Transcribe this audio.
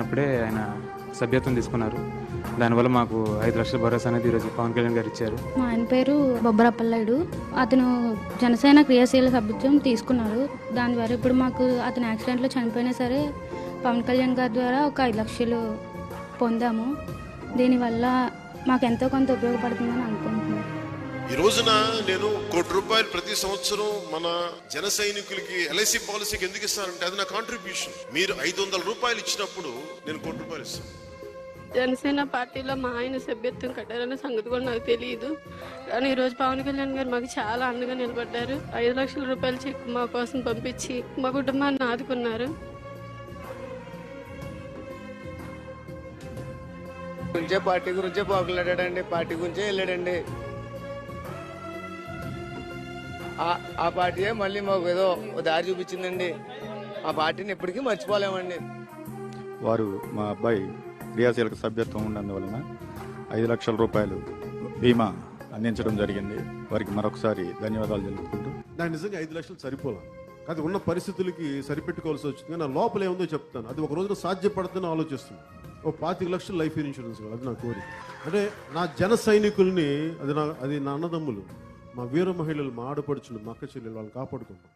అప్పుడే ఆయన సభ్యత్వం తీసుకున్నారు. దానివల్ల మాకు 5 లక్షల భరోసా అనేది ఈరోజు పవన్ కళ్యాణ్ గారు ఇచ్చారు. మా ఆయన పేరు బొబ్బరప్పలనాయుడు. అతను జనసేన క్రియాశీల సభ్యత్వం తీసుకున్నారు. దాని ద్వారా ఇప్పుడు మాకు అతను యాక్సిడెంట్లో చనిపోయినా సరే పవన్ కళ్యాణ్ గారి ద్వారా ఒక 5 లక్షలు పొందాము. దీనివల్ల మాకు ఎంతో కొంత ఉపయోగపడుతుందని అనుకుంటున్నాను. ఈ రోజున నేను ₹1 ప్రతి సంవత్సరం మన జన సైనికులకి ఎల్ఐసి పాలసీకి ఎందుకు ఇస్తానంటే అది నా కాంట్రిబ్యూషన్. మీరు ₹500 ఇచ్చినప్పుడు నేను ₹1 ఇస్తాను. జనసేన పార్టీలో మా ఆయన సభ్యత్వం కట్టారనే సంగతి కూడా నాకు తెలియదు. కానీ ఈరోజు పవన్ కళ్యాణ్ గారు మాకు చాలా అండగా నిలబడ్డారు. ₹5 లక్షల చెక్ మా కోసం పంపించి మా కుటుంబాన్ని ఆదుకున్నారు. పార్టీ గురించే పోకలాడాడండి, పార్టీ గురించే వెళ్ళాడండి. ఆ పార్టీయే మళ్ళీ మాకు ఏదో దారి చూపించిందండి. ఆ పార్టీని ఎప్పటికీ మర్చిపోలేమండి. వారు మా అబ్బాయి క్రియాశీలక సభ్యత్వం ఉన్నందువలన ₹5 లక్షల బీమా అందించడం జరిగింది. వారికి మరొకసారి ధన్యవాదాలు తెలుపుకుంటూ, నాకు నిజంగా 5 లక్షలు సరిపోలా, అది ఉన్న పరిస్థితులకి సరిపెట్టుకోవాల్సి వచ్చింది. కానీ నా లోపల ఏముందో చెప్తాను, అది ఒక రోజున సాధ్యపడుతుందని ఆలోచిస్తున్నాను. ఓ 25 లక్షలు లైఫ్ ఇన్సూరెన్స్, అది నా కోరిక. అంటే నా జన సైనికుల్ని, అది నా అన్నదమ్ములు, మా వీర మహిళలు, మా ఆడపడుచులు, మా అక్క చెల్లెలు, వాళ్ళని కాపాడుకుంటాం.